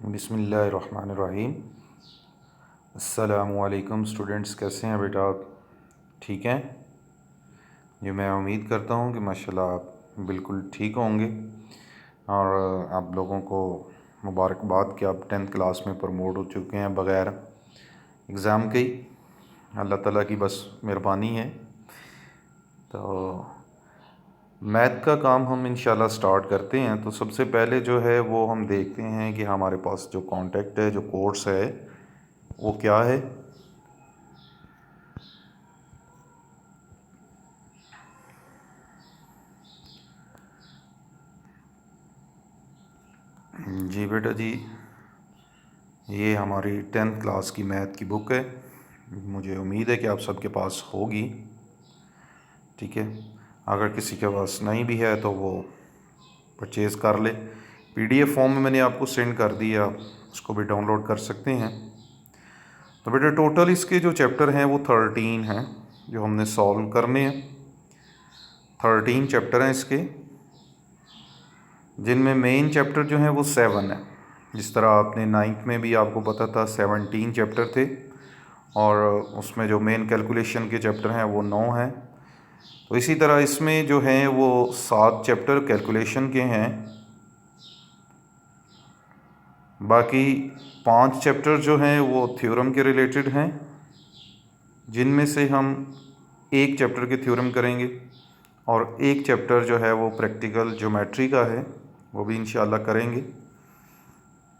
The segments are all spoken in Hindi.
बिस्मिल्लाहिर्रहमानिर्रहीम। अस्सलामुअलैकुम स्टूडेंट्स, कैसे हैं बेटा आप? ठीक हैं जी। मैं उम्मीद करता हूँ कि माशाल्लाह आप बिल्कुल ठीक होंगे और आप लोगों को मुबारकबाद कि आप 10th क्लास में प्रमोट हो चुके हैं बग़ैर एग्ज़ाम के ही। अल्लाह ताला की बस मेहरबानी है। तो मैथ का काम हम इंशाल्लाह स्टार्ट करते हैं। तो सबसे पहले जो है वो हम देखते हैं कि हमारे पास जो कॉन्टेक्ट है, जो कोर्स है, वो क्या है। जी बेटा जी, ये हमारी 10th क्लास की मैथ की बुक है। मुझे उम्मीद है कि आप सबके पास होगी। ठीक है, अगर किसी के पास नहीं भी है तो वो परचेज़ कर ले। PDF फॉर्म में मैंने आपको सेंड कर दिया, उसको भी डाउनलोड कर सकते हैं। तो बेटा टोटल इसके जो चैप्टर हैं वो 13 हैं जो हमने सॉल्व करने हैं। 13 चैप्टर हैं इसके, जिनमें मेन चैप्टर जो हैं वो 7 है। जिस तरह आपने 9th में भी आपको पता था 17 चैप्टर थे और उसमें जो मेन कैलकुलेशन के चैप्टर हैं वो 9 हैं। तो इसी तरह इसमें जो हैं वो 7 चैप्टर कैलकुलेशन के हैं। बाकी 5 चैप्टर जो हैं वो थ्योरम के रिलेटेड हैं, जिनमें से हम एक चैप्टर के थ्योरम करेंगे और एक चैप्टर जो है वो प्रैक्टिकल ज्योमेट्री का है, वो भी इंशाल्लाह करेंगे।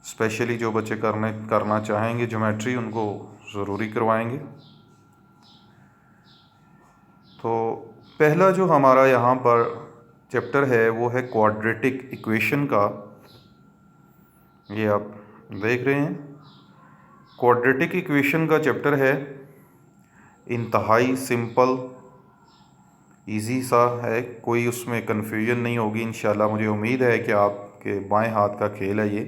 स्पेशली जो बच्चे करना चाहेंगे ज्योमेट्री, उनको ज़रूरी करवाएंगे। तो पहला जो हमारा यहाँ पर चैप्टर है वो है क्वाड्रेटिक इक्वेशन का। ये आप देख रहे हैं, क्वाड्रेटिक इक्वेशन का चैप्टर है। इंतहाई सिंपल इजी सा है, कोई उसमें कन्फ्यूजन नहीं होगी इंशाल्लाह। मुझे उम्मीद है कि आपके बाएं हाथ का खेल है ये,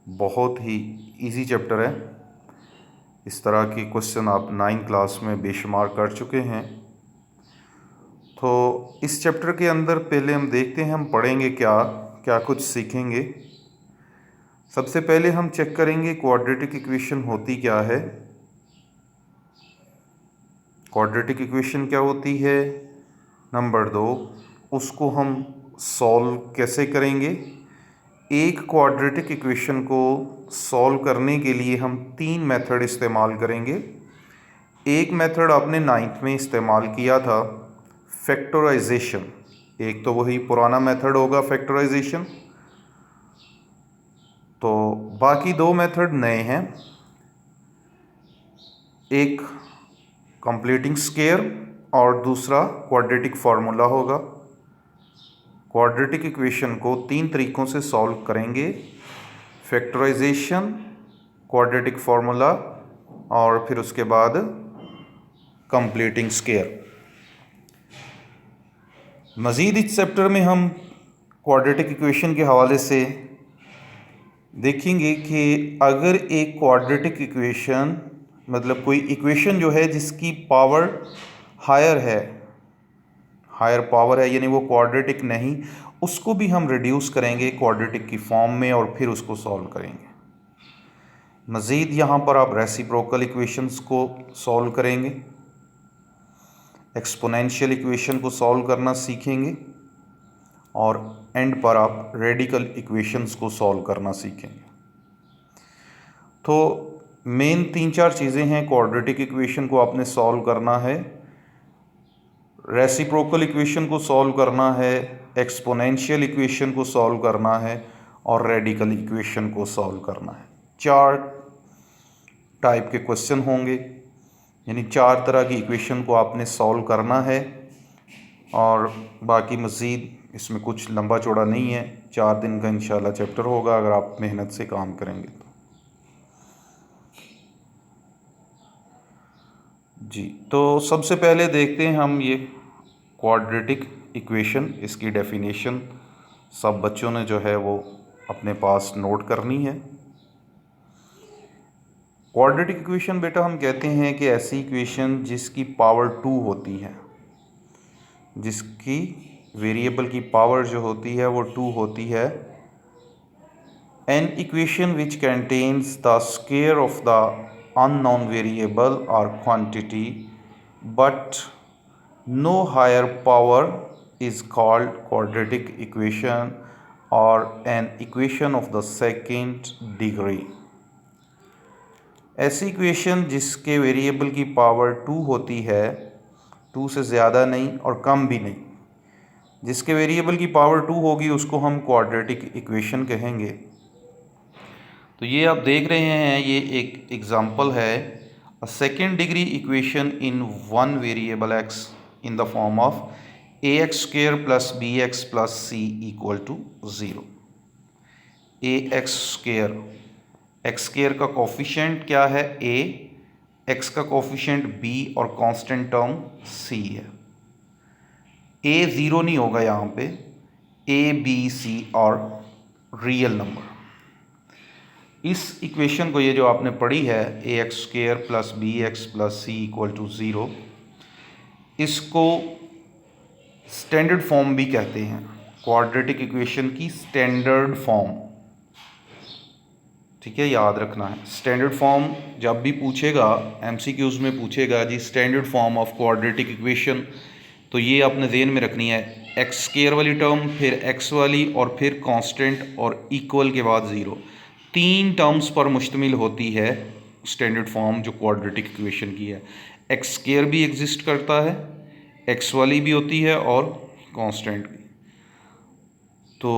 बहुत ही इजी चैप्टर है। इस तरह की क्वेश्चन आप 9th क्लास में बेशुमार कर चुके हैं। तो इस चैप्टर के अंदर पहले हम देखते हैं, हम पढ़ेंगे क्या क्या कुछ सीखेंगे। सबसे पहले हम चेक करेंगे क्वाड्रेटिक इक्वेशन होती क्या है। क्वाड्रेटिक इक्वेशन क्या होती है। नंबर 2, उसको हम सॉल्व कैसे करेंगे। एक क्वाड्रेटिक इक्वेशन को सॉल्व करने के लिए हम 3 मेथड इस्तेमाल करेंगे। एक मेथड आपने 9th में इस्तेमाल किया था, फैक्टराइजेशन। एक तो वही पुराना मेथड होगा फैक्टराइजेशन। तो बाकी 2 मेथड नए हैं, एक कंप्लीटिंग स्क्वायर और दूसरा क्वाड्रेटिक फार्मूला होगा। क्वाड्रेटिक इक्वेशन को 3 तरीक़ों से सॉल्व करेंगे, फैक्टराइजेशन, क्वाड्रेटिक फार्मूला और फिर उसके बाद कंप्लीटिंग स्क्वायर। मज़ीद इस चैप्टर में हम क्वाड्रेटिक इक्वेशन के हवाले से देखेंगे कि अगर एक क्वाड्रेटिक इक्वेशन, मतलब कोई इक्वेशन जो है जिसकी पावर हायर है, हायर पावर है, यानी वो क्वाड्रेटिक नहीं, उसको भी हम रिड्यूस करेंगे क्वाड्रेटिक की फॉर्म में और फिर उसको सॉल्व करेंगे। मज़ीद यहाँ पर आप रेसिप्रोकल इक्वेशंस को सॉल्व करेंगे, एक्सपोनेंशियल इक्वेशन को सॉल्व करना सीखेंगे और एंड पर आप रेडिकल इक्वेशंस को सॉल्व करना सीखेंगे। तो मेन 3-4 चीज़ें हैं। क्वाड्रेटिक इक्वेशन को आपने सॉल्व करना है, रेसिप्रोकल इक्वेशन को सॉल्व करना है, एक्सपोनेंशियल इक्वेशन को सॉल्व करना है और रेडिकल इक्वेशन को सॉल्व करना है। 4 टाइप के क्वेश्चन होंगे, यानी 4 तरह की इक्वेशन को आपने सॉल्व करना है। और बाकी मज़ीद इसमें कुछ लंबा चौड़ा नहीं है, 4 दिन का इंशाल्लाह चैप्टर होगा अगर आप मेहनत से काम करेंगे तो। जी, तो सबसे पहले देखते हैं हम ये क्वाड्रेटिक इक्वेशन, इसकी डेफिनेशन सब बच्चों ने जो है वो अपने पास नोट करनी है। क्वाड्रेटिक इक्वेशन बेटा हम कहते हैं कि ऐसी इक्वेशन जिसकी पावर 2 होती है, जिसकी वेरिएबल की पावर जो होती है वो 2 होती है, An equation which contains the square of the unknown variable or quantity but no higher power is called quadratic equation or an equation of the second degree. ऐसी इक्वेशन जिसके वेरिएबल की पावर 2 होती है, 2 से ज़्यादा नहीं और कम भी नहीं, जिसके वेरिएबल की पावर 2 होगी उसको हम क्वाड्रेटिक इक्वेशन कहेंगे। तो ये आप देख रहे हैं, ये एक एग्जांपल है, a second degree equation in one variable x in the form of ax square plus bx plus c equal to 0। ax square, x square का कोफिशिएंट क्या है a, x का कोफिशिएंट b और कांस्टेंट टर्म c है। a 0 नहीं होगा यहाँ पे, a b c और रियल नंबर। इस इक्वेशन को, ये जो आपने पढ़ी है a x square plus b x plus c equal to 0, इसको स्टैंडर्ड फॉर्म भी कहते हैं, क्वाड्रेटिक इक्वेशन की स्टैंडर्ड फॉर्म। ठीक है, याद रखना है। स्टैंडर्ड फॉर्म जब भी पूछेगा, एमसीक्यूज़ में पूछेगा जी standard form of quadratic equation, तो ये आपने ज़हन में रखनी है, एक्स स्क्वायर वाली टर्म, फिर एक्स वाली और फिर कांस्टेंट और इक्वल के बाद 0, 3 टर्म्स पर मुश्तमिल होती है स्टैंडर्ड फॉर्म जो क्वाड्रेटिक इक्वेशन की है। एक्स स्क्वायर भी एग्जिस्ट करता है, एक्स वाली भी होती है और कांस्टेंट भी। तो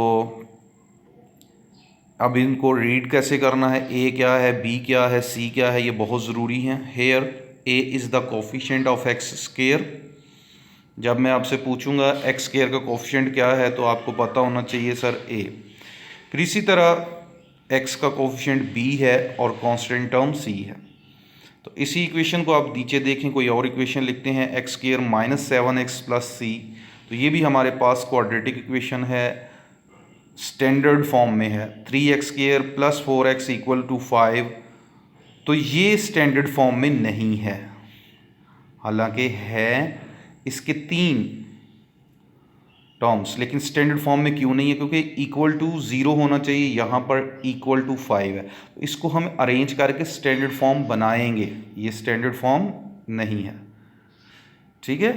अब इनको रीड कैसे करना है, ए क्या है, बी क्या है, सी क्या है, ये बहुत ज़रूरी है। Here A is the coefficient of x square. जब मैं आपसे पूछूंगा एक्स स्क्वायर का कोफिशिएंट क्या है तो आपको पता होना चाहिए सर ए। फिर इसी तरह एक्स का कोफिशिएंट बी है और कांस्टेंट टर्म सी है। तो इसी इक्वेशन को आप नीचे देखें, कोई और इक्वेशन लिखते हैं, x square minus 7x plus c, तो ये भी हमारे पास क्वाड्रेटिक इक्वेशन है, स्टैंडर्ड फॉर्म में है। 3x square plus 4x equal to 5, तो ये स्टैंडर्ड फॉर्म में नहीं है, हालांकि है इसके 3 टर्म्स, लेकिन स्टैंडर्ड फॉर्म में क्यों नहीं है, क्योंकि इक्वल टू 0 होना चाहिए, यहाँ पर इक्वल टू 5 है। तो इसको हम अरेंज करके स्टैंडर्ड फॉर्म बनाएंगे, ये स्टैंडर्ड फॉर्म नहीं है। ठीक है,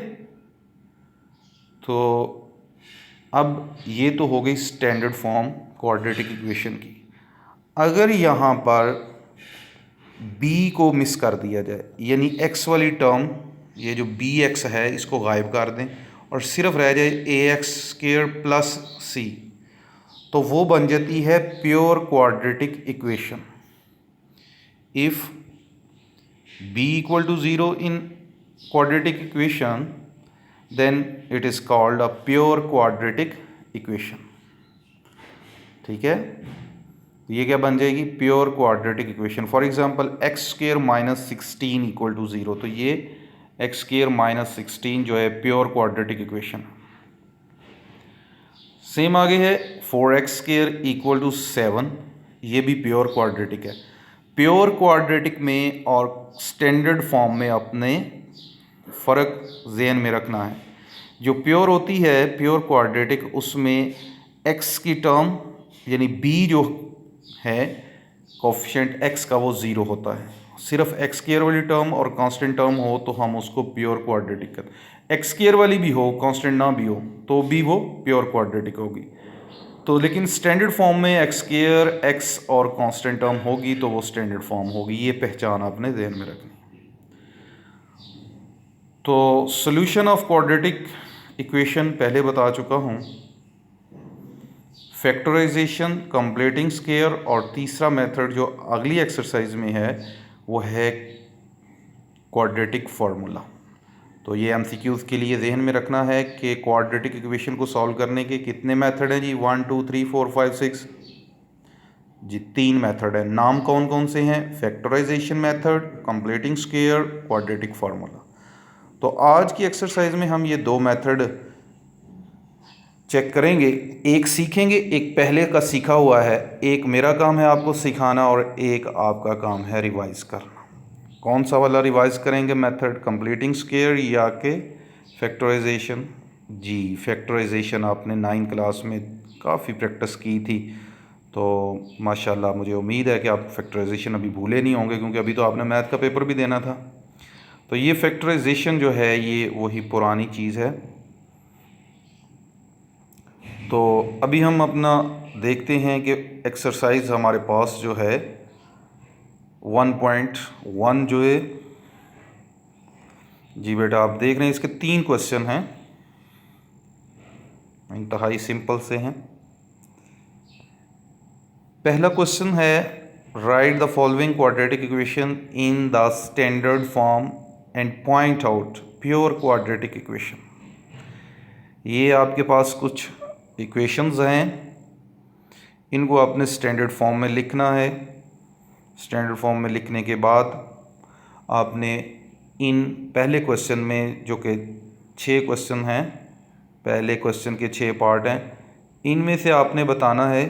तो अब ये तो हो गई स्टैंडर्ड फॉर्म क्वाड्रेटिक इक्वेशन की। अगर यहाँ पर b को मिस कर दिया जाए, यानी x वाली टर्म, ये जो bx है इसको गायब कर दें और सिर्फ रह जाए ax स्क्वायर प्लस c, तो वो बन जाती है pure quadratic equation. If b equal to 0 in quadratic equation then it is called a pure quadratic equation. ठीक है, ये क्या बन जाएगी, pure quadratic equation. For example x square minus 16 equal to 0, तो ये एक्स स्क्वायर माइनस 16 जो है प्योर क्वाड्रेटिक इक्वेशन। सेम आगे है 4x स्क्वायर इक्वल टू 7, ये भी प्योर क्वाड्रेटिक है। प्योर क्वाड्रेटिक में और स्टैंडर्ड फॉर्म में अपने फ़र्क ज़हन में रखना है। जो प्योर होती है प्योर क्वाड्रेटिक, उसमें x की टर्म यानी b जो है कोफिशिएंट x का वो 0 होता है। सिर्फ एक्स स्क्वायर वाली टर्म और कांस्टेंट टर्म हो तो हम उसको प्योर क्वाड्रेटिक करते हैं। एक्स स्क्वायर वाली भी हो, कांस्टेंट ना भी हो, तो भी वो प्योर क्वाड्रेटिक होगी। तो लेकिन स्टैंडर्ड फॉर्म में एक्स स्क्वायर, एक्स और कांस्टेंट टर्म होगी तो वो स्टैंडर्ड फॉर्म होगी। ये पहचान आपने ध्यान में रखनी। तो सॉल्यूशन ऑफ क्वाड्रेटिक इक्वेशन पहले बता चुका हूँ, फैक्टराइजेशन, कंप्लीटिंग स्क्वायर, और तीसरा मेथड जो अगली एक्सरसाइज में है वो है क्वाड्रेटिक फार्मूला। तो ये एमसीक्यूज़ के लिए जहन में रखना है कि क्वाड्रेटिक इक्वेशन को सॉल्व करने के कितने मेथड हैं जी, 1 2 3 4 5 6 जी, 3 मेथड है। नाम कौन कौन से हैं, factorisation method, completing square, quadratic formula. तो आज की एक्सरसाइज में हम ये 2 मेथड चेक करेंगे, एक सीखेंगे, एक पहले का सीखा हुआ है, एक मेरा काम है आपको सिखाना और एक आपका काम है रिवाइज करना। कौन सा वाला रिवाइज करेंगे मेथड, कंप्लीटिंग स्क्वायर या के फैक्टराइजेशन? जी, फैक्टराइजेशन आपने 9th क्लास में काफ़ी प्रैक्टिस की थी, तो माशाल्लाह मुझे उम्मीद है कि आप फैक्टराइजेशन अभी भूले नहीं होंगे, क्योंकि अभी तो आपने मैथ का पेपर भी देना था। तो ये फैक्टराइजेशन जो है ये वही पुरानी चीज़ है। तो अभी हम अपना देखते हैं कि एक्सरसाइज हमारे पास जो है 1.1 जो है, जी बेटा आप देख रहे हैं इसके 3 क्वेश्चन हैं, इंतहाई सिंपल से हैं। पहला क्वेश्चन है right the following quadratic equation in the standard form and point out pure quadratic equation. ये आपके पास कुछ इक्वेशंस हैं, इनको आपने स्टैंडर्ड फॉर्म में लिखना है। स्टैंडर्ड फॉर्म में लिखने के बाद आपने इन पहले क्वेश्चन में जो कि 6 क्वेश्चन हैं, पहले क्वेश्चन के 6 पार्ट हैं, इनमें से आपने बताना है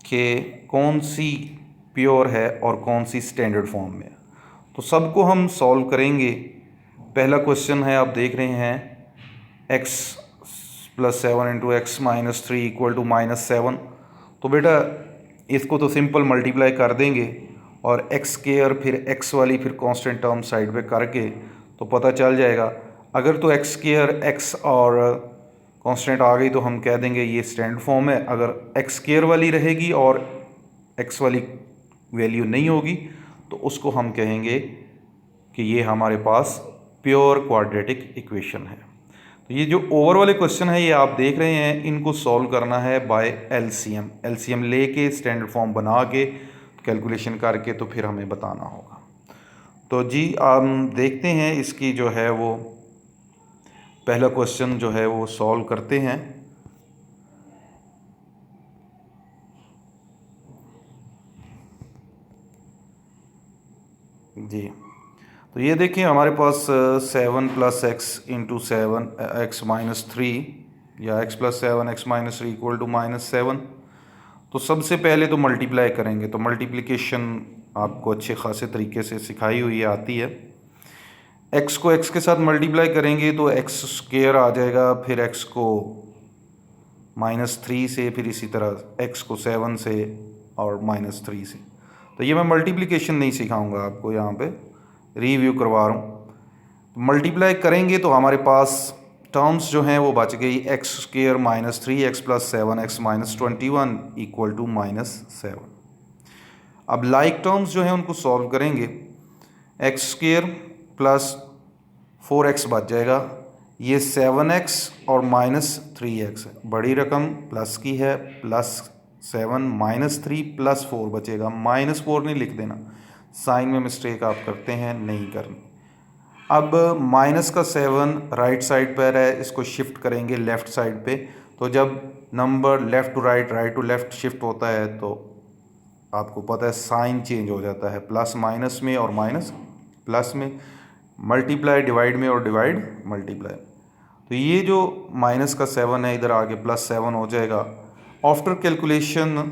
कि कौन सी प्योर है और कौन सी स्टैंडर्ड फॉर्म में। तो सबको हम सॉल्व करेंगे। पहला क्वेश्चन है, आप देख रहे हैं x + 7 × x - 3 = -7। तो बेटा इसको तो सिंपल मल्टीप्लाई कर देंगे और x² फिर x वाली फिर कांस्टेंट टर्म साइड पे करके तो पता चल जाएगा। अगर तो x² x और कांस्टेंट आ गई तो हम कह देंगे ये स्टैंडर्ड फॉर्म है। अगर x² वाली रहेगी और x वाली वैल्यू नहीं होगी तो उसको हम कहेंगे कि ये हमारे पास प्योर क्वाड्रेटिक इक्वेशन है। तो ये जो ओवर वाले क्वेश्चन है ये आप देख रहे हैं, इनको सॉल्व करना है बाय एलसीएम लेके स्टैंडर्ड फॉर्म बना के कैलकुलेशन करके तो फिर हमें बताना होगा। तो जी हम देखते हैं इसकी जो है वो पहला क्वेश्चन जो है वो सॉल्व करते हैं। जी तो ये देखिए हमारे पास 7 + x × 7 x - 3 या x + 7 x - 3 = -7। तो सबसे पहले तो मल्टीप्लाई करेंगे, तो मल्टीप्लिकेशन आपको अच्छे खासे तरीके से सिखाई हुई आती है। x को x के साथ मल्टीप्लाई करेंगे तो x² आ जाएगा, फिर x को -3 से, फिर इसी तरह x को 7 से और -3 से। तो ये मैं मल्टीप्लिकेशन नहीं सिखाऊंगा आपको, यहाँ पे रिव्यू करवा रहा हूँ। मल्टीप्लाई करेंगे तो हमारे पास टर्म्स जो हैं वो बच गई x² - 3x + 7 x - 21 = -7। अब लाइक टर्म्स जो हैं उनको सॉल्व करेंगे, x² + 4x बच जाएगा, ये 7x और -3x है, बड़ी रकम प्लस की है, +7 -3 + 4 बचेगा, -4 नहीं लिख देना, साइन में मिस्टेक आप करते हैं, नहीं करनी। अब -7 राइट साइड पर है, इसको शिफ्ट करेंगे लेफ़्ट साइड पे। तो जब number left to right, right to left shift होता है तो आपको पता है साइन चेंज हो जाता है, प्लस माइनस में और माइनस प्लस में, मल्टीप्लाई डिवाइड में और डिवाइड मल्टीप्लाई। तो ये जो -7 है इधर आके +7 हो जाएगा। आफ्टर कैलकुलेशन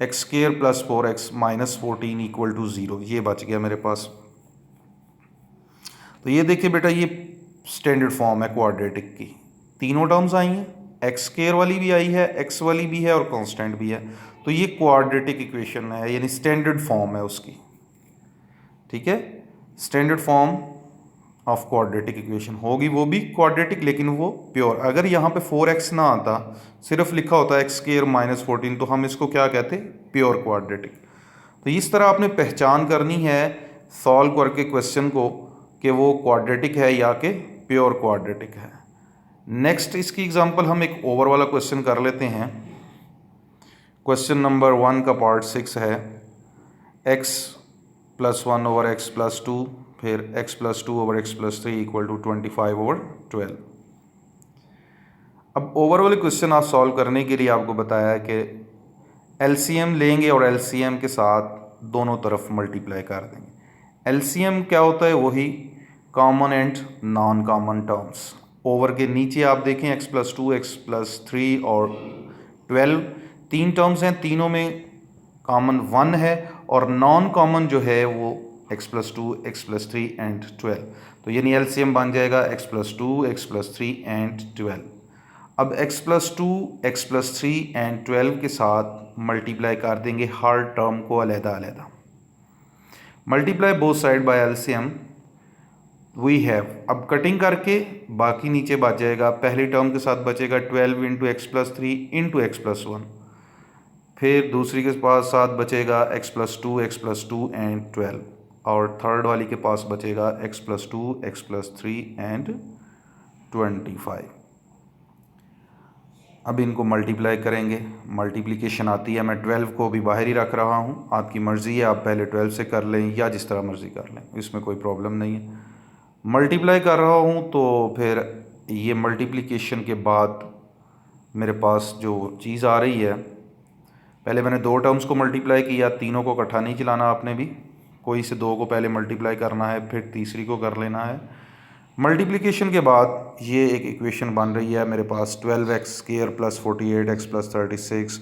x² + 4x - 14 = 0, ये बच गया मेरे पास। तो ये देखिए बेटा ये स्टैंडर्ड फॉर्म है क्वाड्रेटिक की, तीनों टर्म्स आई हैं, x² वाली भी आई है, x वाली भी है और कांस्टेंट भी है। तो ये क्वाड्रेटिक इक्वेशन है, यानी स्टैंडर्ड फॉर्म है उसकी, ठीक है। Standard form of quadratic equation होगी, वो भी क्वाड्रेटिक लेकिन वो प्योर। अगर यहाँ पे 4x ना आता, सिर्फ लिखा होता है x² - 14, तो हम इसको क्या कहते, प्योर क्वाड्रेटिक। तो इस तरह आपने पहचान करनी है सॉल्व करके क्वेश्चन को कि वो क्वाड्रेटिक है या कि प्योर क्वाड्रेटिक है। नेक्स्ट इसकी एग्जांपल हम एक ओवर वाला क्वेश्चन कर लेते हैं। क्वेश्चन नंबर 1 का पार्ट 6 है, x + 1/x + 2 फिर x + 2/x + 3 = 25/12। अब ओवर वाले क्वेश्चन आप सॉल्व करने के लिए आपको बताया है कि एलसीएम लेंगे और एलसीएम के साथ दोनों तरफ मल्टीप्लाई कर देंगे। एलसीएम क्या होता है, वही common and non common terms. Over के नीचे आप देखें x + 2 x + 3 और 12 तीन टर्म्स हैं, तीनों में कॉमन 1 है और नॉन कॉमन जो है वो x + 2 x + 3 एंड 12। तो यानी एलसीएम बन जाएगा x + 2 x + 3 एंड 12। अब x+2 x+3 एंड 12 के साथ मल्टीप्लाई कर देंगे हर टर्म को अलहदा अलहदा। Multiply both side by LCM we have, अब कटिंग करके बाकी नीचे बच जाएगा, पहली टर्म के साथ बचेगा 12 इंटू x+3 इंटू x+1, फिर दूसरी के पास साथ बचेगा x+2 एंड 12, और थर्ड वाली के पास बचेगा x+2 x+3 एंड 25। अब इनको मल्टीप्लाई करेंगे, मल्टीप्लिकेशन आती है, मैं 12 को भी बाहर ही रख रहा हूँ, आपकी मर्ज़ी है, आप पहले 12 से कर लें या जिस तरह मर्ज़ी कर लें, इसमें कोई प्रॉब्लम नहीं है। मल्टीप्लाई कर रहा हूँ तो फिर ये मल्टीप्लिकेशन के बाद मेरे पास जो चीज़ आ रही है, पहले मैंने दो टर्म्स को मल्टीप्लाई किया, तीनों को इकट्ठा नहीं चलाना आपने भी, कोई से दो को पहले मल्टीप्लाई करना है फिर तीसरी को कर लेना है। मल्टीप्लिकेशन के बाद ये एक इक्वेशन बन रही है मेरे पास 12x² + 48x + 36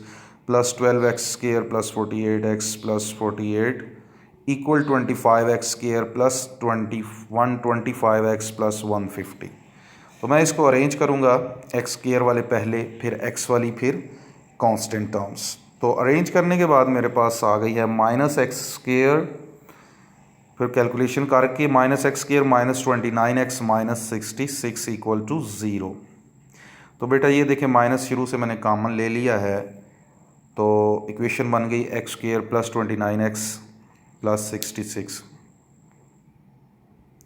plus 12x² + 48x + 48 equal 25x² + 125x + 150। तो मैं इसको अरेंज करूँगा, x² वाले पहले, फिर x वाली, फिर कांस्टेंट टर्म्स। तो अरेंज करने के बाद मेरे पास आ गई है -x², फिर कैलकुलेशन करके -x² -29x -66 इक्वल टू 0। तो बेटा ये देखें, माइनस शुरू से मैंने कॉमन ले लिया है, तो इक्वेशन बन गई x² + 29x + 66,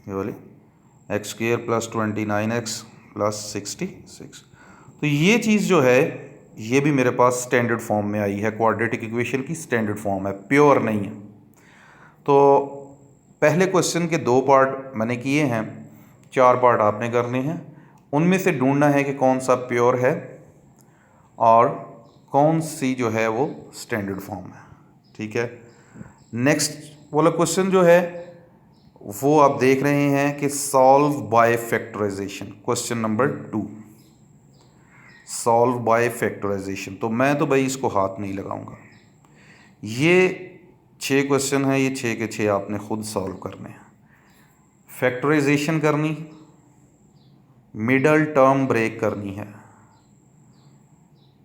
ये वाली x² + 29x + 66। तो ये चीज़ जो है ये भी मेरे पास स्टैंडर्ड फॉर्म में आई है, क्वाड्रेटिक इक्वेशन की स्टैंडर्ड फॉर्म है, प्योर नहीं है। तो पहले क्वेश्चन के दो पार्ट मैंने किए हैं, चार पार्ट आपने करने हैं, उनमें से ढूंढना है कि कौन सा प्योर है और कौन सी जो है वो स्टैंडर्ड फॉर्म है। ठीक है, नेक्स्ट वाला क्वेश्चन जो है वो आप देख रहे हैं कि solve by factorisation, question number 2, solve by factorisation. तो मैं तो भाई इसको हाथ नहीं लगाऊंगा, ये 6 क्वेश्चन है, ये 6 के 6 आपने खुद सॉल्व करने हैं। फैक्टराइजेशन करनी, मिडल टर्म ब्रेक करनी है,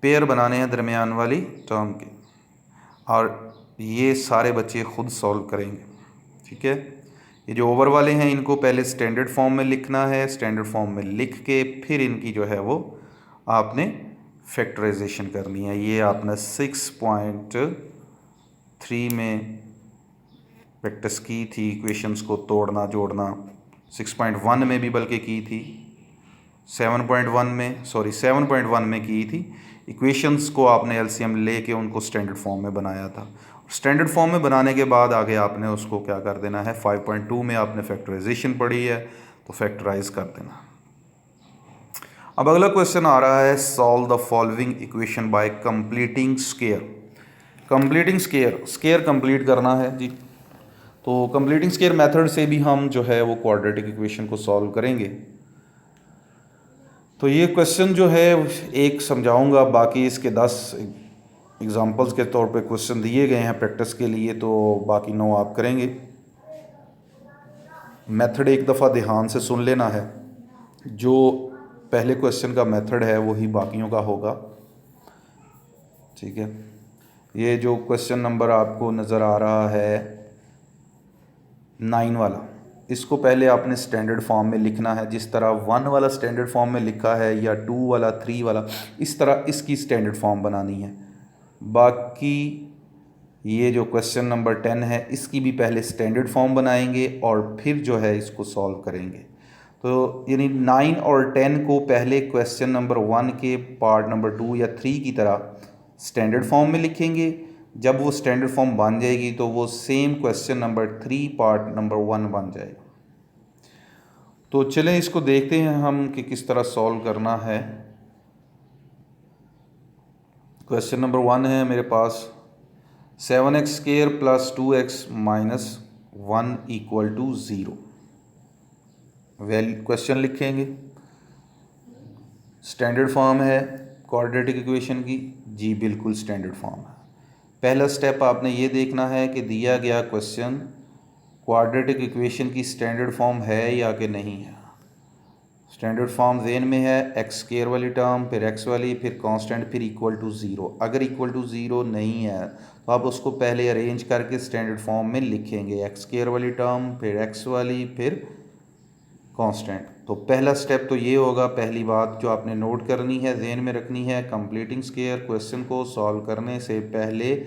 पेयर बनाने हैं दरमियान वाली टर्म के, और ये सारे बच्चे खुद सॉल्व करेंगे। ठीक है, ये जो ओवर वाले हैं इनको पहले स्टैंडर्ड फॉर्म में लिखना है, स्टैंडर्ड फॉर्म में लिख के फिर इनकी जो है वो आपने फैक्टराइजेशन करनी है। ये आपने 6.3 में प्रैक्टिस की थी, इक्वेशंस को तोड़ना जोड़ना, 6.1 में भी बल्कि की थी, 7.1 में की थी। इक्वेशंस को आपने एलसीएम लेके उनको स्टैंडर्ड फॉर्म में बनाया था। स्टैंडर्ड फॉर्म में बनाने के बाद आगे आपने उसको क्या कर देना है, 5.2 में आपने फैक्टराइजेशन पढ़ी है तो फैक्टराइज कर देना। अब अगला क्वेश्चन आ रहा है, solve the following equation by completing square. Completing square complete करना है जी। तो कंप्लीटिंग स्क्वायर मेथड से भी हम जो है वो क्वाड्रेटिक इक्वेशन को सॉल्व करेंगे। तो ये क्वेश्चन जो है एक समझाऊंगा, बाकी इसके 10 एग्जांपल्स के तौर पे क्वेश्चन दिए गए हैं प्रैक्टिस के लिए, तो बाकी 9 आप करेंगे। मेथड एक दफ़ा ध्यान से सुन लेना है, जो पहले क्वेश्चन का मेथड है वही बाकियों का होगा। ठीक है, ये जो क्वेश्चन नंबर आपको नज़र आ रहा है 9 वाला, इसको पहले आपने स्टैंडर्ड फॉर्म में लिखना है, जिस तरह 1 वाला स्टैंडर्ड फॉर्म में लिखा है या 2 वाला 3 वाला, इस तरह इसकी स्टैंडर्ड फॉर्म बनानी है। बाकी ये जो क्वेश्चन नंबर 10 है इसकी भी पहले स्टैंडर्ड फॉर्म बनाएंगे और फिर जो है इसको सॉल्व करेंगे। तो यानी 9 और 10 को पहले क्वेश्चन नंबर 1 के पार्ट नंबर 2 या 3 की तरह स्टैंडर्ड फॉर्म में लिखेंगे। जब वो स्टैंडर्ड फॉर्म बन जाएगी तो वो same question number 3 part number 1 बन जाएगा। तो चलें इसको देखते हैं हम कि किस तरह सॉल्व करना है। क्वेश्चन नंबर 1 है मेरे पास, 7x² + 2x - 1 equal to 0। Question लिखेंगे, स्टैंडर्ड फॉर्म है क्वाड्रेटिक इक्वेशन की जी, बिल्कुल स्टैंडर्ड फॉर्म है। पहला स्टेप आपने ये देखना है कि दिया गया क्वेश्चन क्वाड्रेटिक इक्वेशन की स्टैंडर्ड फॉर्म है या कि नहीं है। स्टैंडर्ड फॉर्म जेन में है एक्स स्क्वायर वाली टर्म, फिर एक्स वाली, फिर कांस्टेंट, फिर इक्वल टू ज़ीरो। अगर इक्वल टू ज़ीरो नहीं है तो आप उसको पहले अरेंज करके स्टैंडर्ड फॉर्म में लिखेंगे, एक्स स्क्वायर वाली टर्म, फिर एक्स वाली, फिर कांस्टेंट। तो पहला स्टेप तो ये होगा, पहली बात जो आपने नोट करनी है, जेन में रखनी है, कंप्लीटिंग स्क्वायर क्वेश्चन को सॉल्व करने से पहले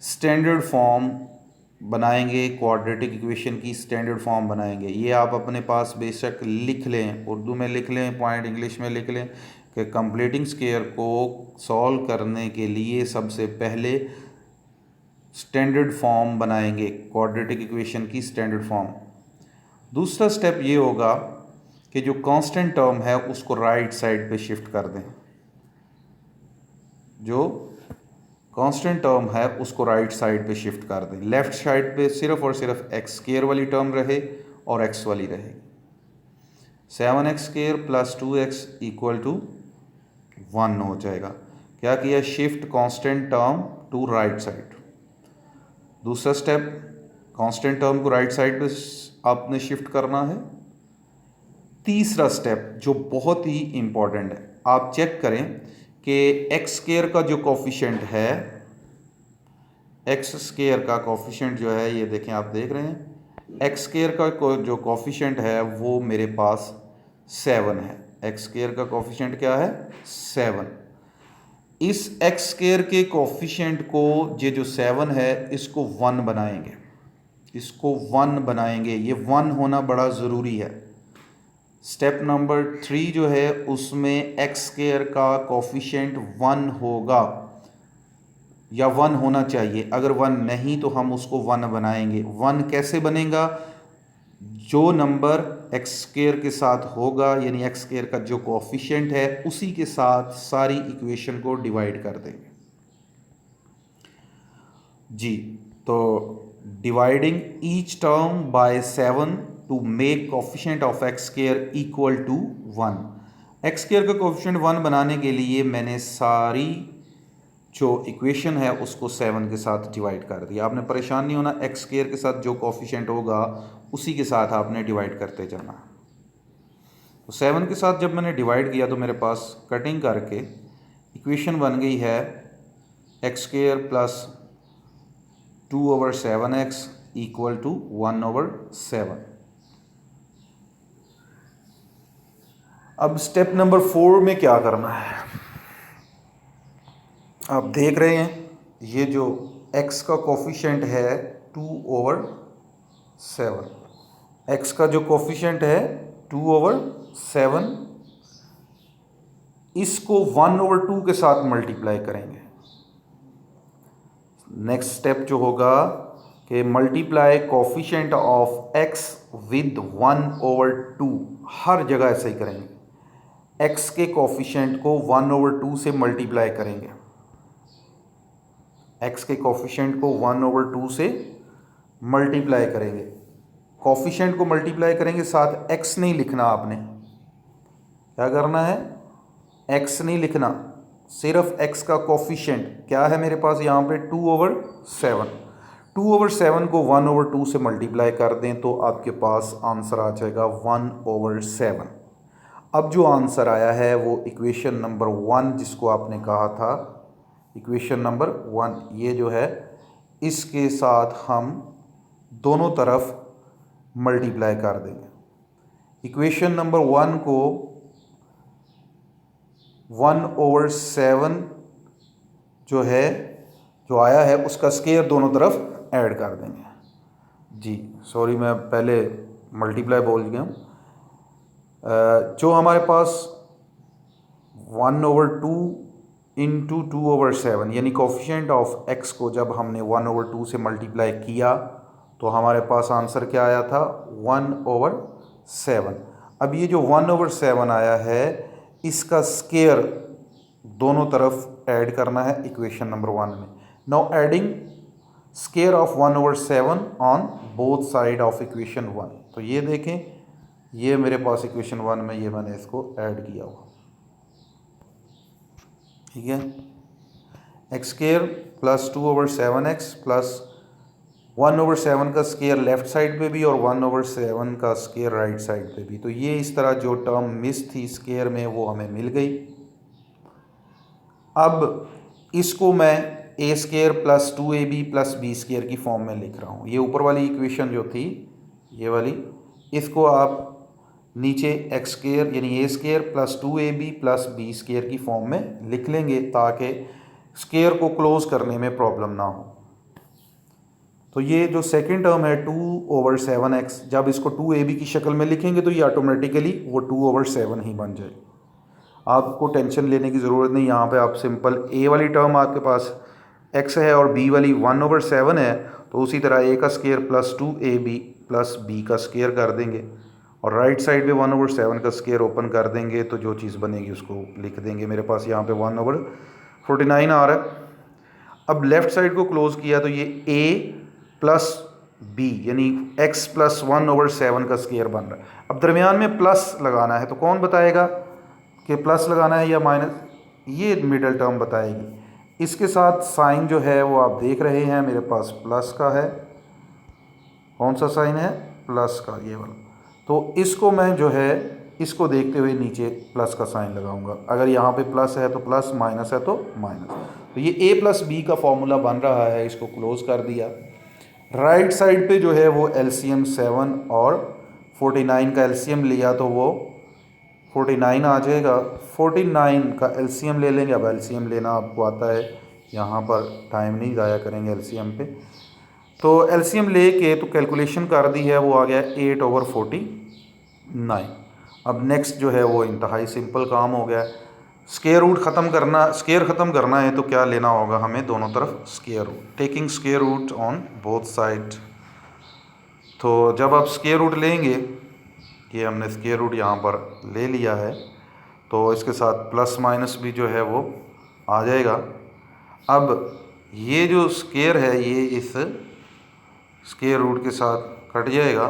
स्टैंडर्ड फॉर्म बनाएंगे, क्वाड्रेटिक इक्वेशन की स्टैंडर्ड फॉर्म बनाएंगे। ये आप अपने पास बेशक लिख लें, उर्दू में लिख लें, पॉइंट इंग्लिश में लिख लें कि कंप्लीटिंग स्क्वायर को सॉल्व करने के लिए सबसे पहले स्टैंडर्ड फॉर्म बनाएंगे, क्वाड्रेटिक इक्वेशन की स्टैंडर्ड फॉर्म। दूसरा स्टेप ये होगा कि जो कांस्टेंट टर्म है उसको राइट साइड पे शिफ्ट कर दें। जो कांस्टेंट टर्म है उसको राइट साइड पे शिफ्ट कर दें। लेफ्ट साइड पे सिर्फ और सिर्फ एक्स स्क्वायर वाली टर्म रहे और एक्स वाली रहेगी। 7x square plus 2x equal to 1 हो जाएगा। क्या किया, shift constant term to right side. दूसरा स्टेप, कांस्टेंट टर्म को राइट साइड पे आपने शिफ्ट करना है। तीसरा स्टेप जो बहुत ही इंपॉर्टेंट है, आप चेक करें कि एक्स स्क्वायर का जो कोफिशिएंट है, एक्स स्क्वायर का कोफिशिएंट जो है, ये देखें, आप देख रहे हैं एक्स स्क्वायर का जो कोफिशिएंट है वो मेरे पास 7 है। एक्स स्क्वायर का कोफिशिएंट क्या है, 7। इस एक्स स्क्वायर के कोफिशिएंट को, ये जो 7 है, इसको 1 बनाएंगे, इसको 1 बनाएंगे। ये 1 होना बड़ा ज़रूरी है। स्टेप नंबर 3 जो है उसमें एक्स स्क्वायर का कोफिशिएंट 1 होगा या 1 होना चाहिए। अगर 1 नहीं तो हम उसको 1 बनाएंगे। 1 कैसे बनेगा, जो नंबर एक्स स्क्वायर के साथ होगा, यानी एक्स स्क्वायर का जो कोफिशिएंट है उसी के साथ सारी इक्वेशन को डिवाइड कर देंगे जी। तो dividing each term by 7 to make coefficient of x square equal to 1। X square का कोफिशिएंट 1 बनाने के लिए मैंने सारी जो इक्वेशन है उसको 7 के साथ डिवाइड कर दिया। आपने परेशान नहीं होना, एक्स स्क्वायर के साथ जो कोफिशिएंट होगा उसी के साथ आपने डिवाइड करते जाना। तो 7 के साथ जब मैंने डिवाइड किया तो मेरे पास कटिंग करके इक्वेशन बन गई है x square plus 2/7x equal to 1/7। अब स्टेप नंबर 4 में क्या करना है, आप देख रहे हैं ये जो x का कोफिशिएंट है 2/7, x का जो कोफिशिएंट है 2/7, इसको 1/2 के साथ मल्टीप्लाई करेंगे। नेक्स्ट स्टेप जो होगा कि multiply coefficient of x with 1/2, हर जगह ऐसे ही करेंगे। x के कोफिशिएंट को 1/2 से मल्टीप्लाई करेंगे, x के कोफिशिएंट को 1/2 से मल्टीप्लाई करेंगे। कोफिशिएंट को मल्टीप्लाई करेंगे, साथ x नहीं लिखना, आपने क्या करना है, x नहीं लिखना, सिर्फ x का कोफिशिएंट क्या है मेरे पास यहाँ पे 2/7। 2/7 को 1/2 से मल्टीप्लाई कर दें तो आपके पास आंसर आ जाएगा 1/7। अब जो आंसर आया है वो इक्वेशन नंबर 1, जिसको आपने कहा था इक्वेशन नंबर 1, ये जो है इसके साथ हम दोनों तरफ मल्टीप्लाई कर देंगे। इक्वेशन नंबर 1 को 1/7 जो है, जो आया है उसका स्क्वायर दोनों तरफ ऐड कर देंगे जी। सॉरी, मैं पहले मल्टीप्लाई बोल गया हूँ। जो हमारे पास 1/2 इंटू 2/7, यानी कोफिशिएंट ऑफ x को जब हमने 1/2 से मल्टीप्लाई किया तो हमारे पास आंसर क्या आया था, 1/7। अब ये जो 1/7 आया है इसका स्क्वायर दोनों तरफ ऐड करना है इक्वेशन नंबर 1 में। Now adding square of 1/7 on both side of equation 1। तो ये देखें, ये मेरे पास इक्वेशन 1 में ये मैंने इसको ऐड किया हुआ, ठीक है। X square plus 2/7x plus 1/7 का स्केयर लेफ़्ट साइड पे भी और 1/7 का स्केयर राइट साइड पे भी। तो ये इस तरह जो टर्म मिस थी स्केयर में वो हमें मिल गई। अब इसको मैं a square plus 2ab plus b square की फॉर्म में लिख रहा हूँ। ये ऊपर वाली इक्वेशन जो थी ये वाली, इसको आप नीचे एक्स स्केयर यानी a square plus 2ab plus b square की फॉर्म में लिख लेंगे ताकि स्केयर को क्लोज करने में प्रॉब्लम ना हो। तो ये जो सेकंड टर्म है 2/7x, जब इसको 2ab की शक्ल में लिखेंगे तो ये ऑटोमेटिकली वो 2/7 ही बन जाएगी। आपको टेंशन लेने की ज़रूरत नहीं। यहाँ पे आप सिंपल a वाली टर्म आपके पास x है और b वाली 1/7 है, तो उसी तरह a का square plus 2ab plus b का स्केयर कर देंगे और राइट साइड पे 1/7 का स्केयर ओपन कर देंगे तो जो चीज़ बनेगी उसको लिख देंगे। मेरे पास यहाँ पे 1/49 आ रहा है। अब लेफ़्ट साइड को क्लोज़ किया तो ये a प्लस b यानी x प्लस 1/7 का स्केयर बन रहा है। अब दरमियान में प्लस लगाना है तो कौन बताएगा कि प्लस लगाना है या माइनस? ये मिडल टर्म बताएगी। इसके साथ साइन जो है वो आप देख रहे हैं मेरे पास प्लस का है। कौन सा साइन है? प्लस का, ये वाला। तो इसको मैं जो है इसको देखते हुए नीचे प्लस का साइन लगाऊंगा। अगर यहाँ पे प्लस है तो प्लस, माइनस है तो माइनस। तो ये a प्लस बी का फॉर्मूला बन रहा है, इसको क्लोज कर दिया। राइट साइड पे जो है वो एलसीएम 7 और 49 का एलसीएम लिया तो वो 49 आ जाएगा। 49 का एलसीएम ले लेंगे। अब एलसीएम लेना आपको आता है, यहाँ पर टाइम नहीं ज़ाया करेंगे एलसीएम पे। तो एलसीएम लेके तो कैलकुलेशन कर दी है, वो आ गया 8/49। अब नेक्स्ट जो है वो इंतहाई सिंपल काम हो गया। स्केयर रूट ख़त्म करना है तो क्या लेना होगा हमें? दोनों तरफ square root, taking square root on both side. तो जब आप स्केयर रूट लेंगे, ये हमने स्केयर रूट यहाँ पर ले लिया है, तो इसके साथ प्लस माइनस भी जो है वो आ जाएगा। अब ये जो स्केयर है ये इस स्केयर रूट के साथ कट जाएगा,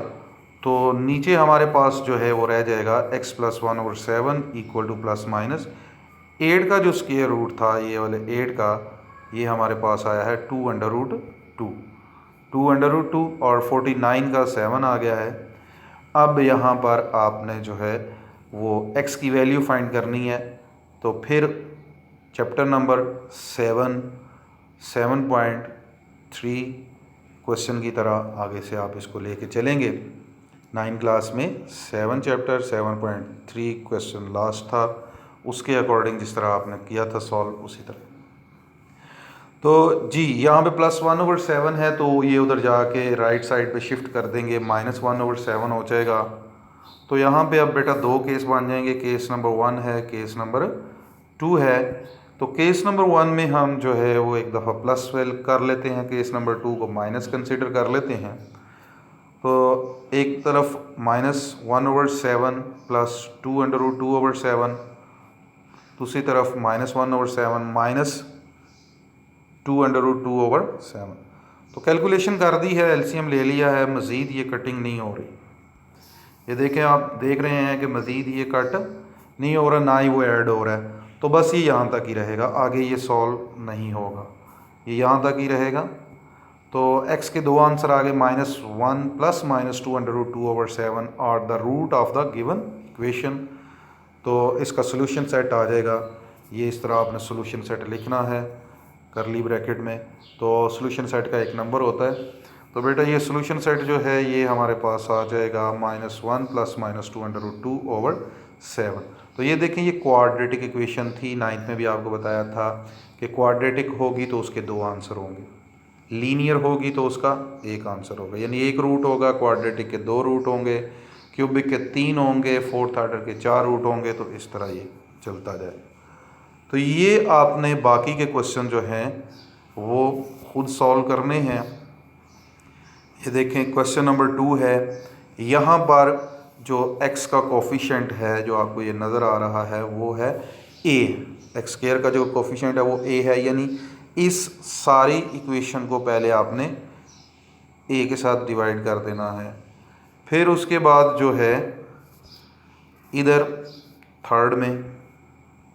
तो नीचे हमारे पास जो है वो रह जाएगा x plus 1/7 equal two plus minus 8 का जो स्केयर रूट था, ये वाले 8 का, ये हमारे पास आया है 2√2 और 49 का 7 आ गया है। अब यहाँ पर आपने जो है वो x की वैल्यू फाइंड करनी है। तो फिर चैप्टर नंबर 7.3 क्वेश्चन की तरह आगे से आप इसको लेके चलेंगे। 9 क्लास में 7 चैप्टर 7.3 क्वेश्चन लास्ट था, उसके अकॉर्डिंग जिस तरह आपने किया था सॉल्व उसी तरह। तो जी यहाँ पे प्लस 1/7 है तो ये उधर जाके राइट साइड पे शिफ्ट कर देंगे, माइनस 1/7 हो जाएगा। तो यहाँ पे अब बेटा दो केस बन जाएंगे, केस नंबर 1 है, केस नंबर 2 है। तो केस नंबर 1 में हम जो है वो एक दफ़ा प्लस वेल कर लेते हैं, केस नंबर 2 को माइनस कंसिडर कर लेते हैं। तो एक तरफ -1/7 प्लस 2√2/7, दूसरी तरफ -1/7 माइनस 2√2/7। तो कैलकुलेशन कर दी है, एलसीएम ले लिया है, मज़ीद ये कटिंग नहीं हो रही। ये देखें, आप देख रहे हैं कि मज़ीद ये कट नहीं हो रहा, ना ही वो ऐड हो रहा है। तो बस ये यहाँ तक ही रहेगा, आगे ये सॉल्व नहीं होगा, ये यहाँ तक ही रहेगा। तो x के दो आंसर आ गए, -1 प्लस -2√2/7 और the root of the given equation. तो इसका सोल्यूशन सेट आ जाएगा। ये इस तरह आपने सोल्यूशन सेट लिखना है करली ब्रैकेट में। तो सोल्यूशन सेट का एक नंबर होता है। तो बेटा ये सोल्यूशन सेट जो है ये हमारे पास आ जाएगा -1 प्लस -2√2/7। तो ये देखें, ये क्वाड्रेटिक इक्वेशन थी, 9th में भी आपको बताया था कि क्वाड्रेटिक होगी तो उसके दो आंसर होंगे, लीनियर होगी तो उसका एक आंसर होगा। यानी एक रूट होगा, क्वाड्रेटिक के दो रूट होंगे, क्यूबिक के 3 होंगे, फोर्थ ऑर्डर के 4 रूट होंगे। तो इस तरह ये चलता जाए। तो ये आपने बाकी के क्वेश्चन जो हैं वो खुद सॉल्व करने हैं। ये देखें, क्वेश्चन नंबर 2 है। यहाँ पर जो x का कोफिशिएंट है जो आपको ये नज़र आ रहा है वो है a। एक्स स्क्वायर का जो कोफिशिएंट है वो a है, यानी इस सारी इक्वेशन को पहले आपने a के साथ डिवाइड कर देना है। फिर उसके बाद जो है इधर थर्ड में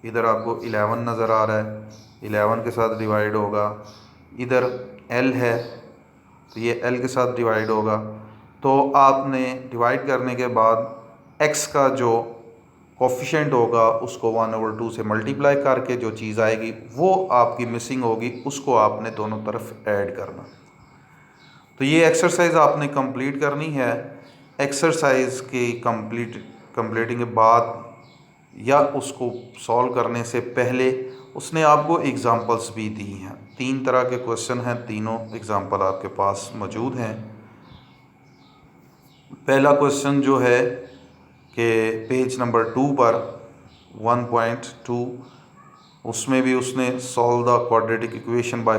इधर आपको 11 नज़र आ रहा है, 11 के साथ डिवाइड होगा। इधर l है तो ये l के साथ डिवाइड होगा। तो आपने डिवाइड करने के बाद x का जो कोफिशिएंट होगा उसको 1/2 से मल्टीप्लाई करके जो चीज़ आएगी वो आपकी मिसिंग होगी, उसको आपने दोनों तरफ ऐड करना। तो ये एक्सरसाइज आपने कंप्लीट करनी है। एक्सरसाइज की कंप्लीटिंग के बाद या उसको सॉल्व करने से पहले उसने आपको एग्ज़ाम्पल्स भी दी हैं। 3 तरह के क्वेश्चन हैं, तीनों एग्ज़ाम्पल आपके पास मौजूद हैं। पहला क्वेश्चन जो है कि पेज नंबर 2 पर 1.2, उसमें भी उसने solve the quadratic equation by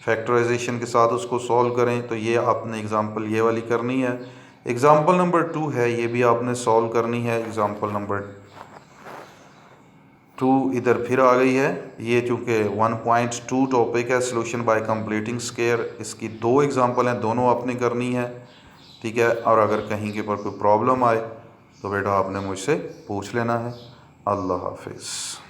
factorisation के साथ उसको सॉल्व करें। तो ये आपने एग्ज़ाम्पल ये वाली करनी है। एग्ज़ाम्पल नंबर 2 है, ये भी आपने सॉल्व करनी है। एग्ज़ाम्पल नंबर 2 इधर फिर आ गई है। ये चूँकि 1.2 टॉपिक है, सोल्यूशन बाय कंप्लीटिंग स्क्वायर, इसकी 2 एग्ज़ाम्पल हैं, दोनों आपने करनी है। ठीक है, और अगर कहीं के पर कोई प्रॉब्लम आए तो बेटा आपने मुझसे पूछ लेना है। अल्लाह हाफिज़।